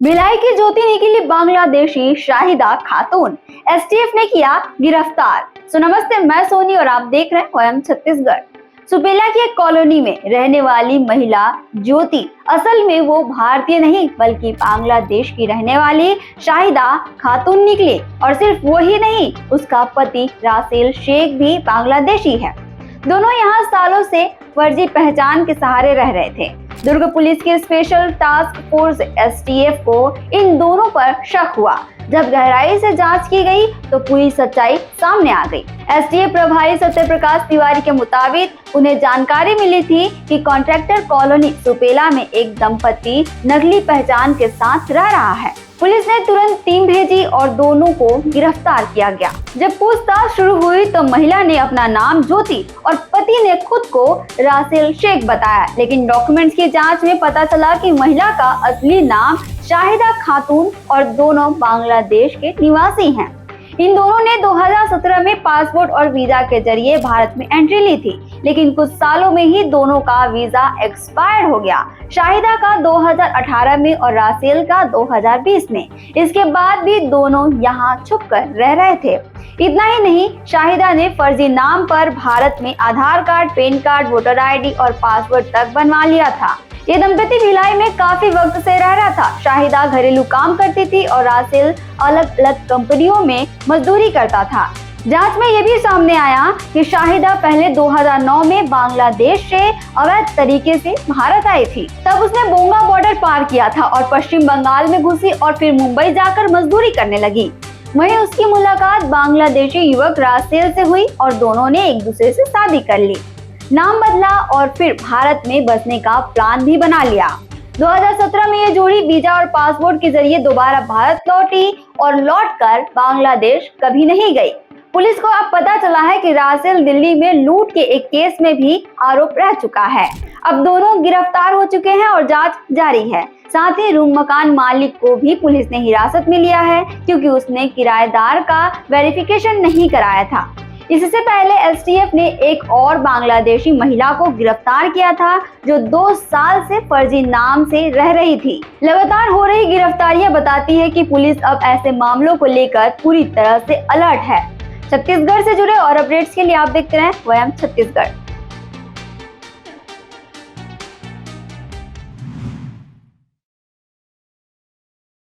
भिलाई की ज्योति निकली बांग्लादेशी शाहिदा खातून, एसटीएफ ने किया गिरफ्तार। नमस्ते, मैं सोनी और आप देख रहे हैं वयम छत्तीसगढ़। सुपेला की एक कॉलोनी में रहने वाली महिला ज्योति असल में वो भारतीय नहीं बल्कि बांग्लादेश की रहने वाली शाहिदा खातून निकली। और सिर्फ वो ही नहीं, उसका पति रासेल शेख भी बांग्लादेशी है। दोनों यहाँ सालों से फर्जी पहचान के सहारे रह रहे थे। दुर्ग पुलिस की स्पेशल टास्क फोर्स एसटीएफ को इन दोनों पर शक हुआ। जब गहराई से जांच की गई तो पूरी सच्चाई सामने आ गई। एसटीएफ प्रभारी सत्यप्रकाश तिवारी के मुताबिक उन्हें जानकारी मिली थी कि कॉन्ट्रैक्टर कॉलोनी सुपेला में एक दंपति नकली पहचान के साथ रह रहा है। पुलिस ने तुरंत टीम भेजी और दोनों को गिरफ्तार किया गया। जब पूछताछ शुरू हुई तो महिला ने अपना नाम ज्योति और पति ने खुद को रासेल शेख बताया, लेकिन डॉक्यूमेंट्स की जांच में पता चला कि महिला का असली नाम शाहिदा खातून और दोनों बांग्लादेश के निवासी हैं। इन दोनों ने 2017 में पासपोर्ट और वीजा के जरिए भारत में एंट्री ली थी, लेकिन कुछ सालों में ही दोनों का वीजा एक्सपायर हो गया। शाहिदा का 2018 में और रासेल का 2020 में। इसके बाद भी दोनों यहाँ छुपकर रह रहे थे। इतना ही नहीं, शाहिदा ने फर्जी नाम पर भारत में Aadhaar card, PAN card, voter ID और पासपोर्ट तक बनवा लिया था। ये दंपति भिलाई में काफी वक्त से रह रहा था। शाहिदा घरेलू काम करती थी और रासेल अलग अलग कंपनियों में मजदूरी करता था। जांच में ये भी सामने आया कि शाहिदा पहले 2009 में बांग्लादेश से अवैध तरीके से भारत आई थी। तब उसने बोंगा बॉर्डर पार किया था और पश्चिम बंगाल में घुसी और फिर मुंबई जाकर मजदूरी करने लगी। वहीं उसकी मुलाकात बांग्लादेशी युवक रासेल से हुई और दोनों ने एक दूसरे से शादी कर ली, नाम बदला और फिर भारत में बसने का प्लान भी बना लिया। 2017 में ये जोड़ी वीजा और पासपोर्ट के जरिए दोबारा भारत लौटी और लौटकर बांग्लादेश कभी नहीं गई। पुलिस को अब पता चला है कि रासेल दिल्ली में लूट के एक केस में भी आरोप रह चुका है। अब दोनों गिरफ्तार हो चुके हैं और जांच जारी है। साथ ही रूम मकान मालिक को भी पुलिस ने हिरासत में लिया है, क्योंकि उसने किराएदार का वेरिफिकेशन नहीं कराया था। इससे पहले एसटीएफ ने एक और बांग्लादेशी महिला को गिरफ्तार किया था, जो 2 साल से फर्जी नाम से रह रही थी। लगातार हो रही गिरफ्तारियां बताती है कि पुलिस अब ऐसे मामलों को लेकर पूरी तरह से अलर्ट है। छत्तीसगढ़ से जुड़े और अपडेट्स के लिए आप देखते रहें वयम छत्तीसगढ़।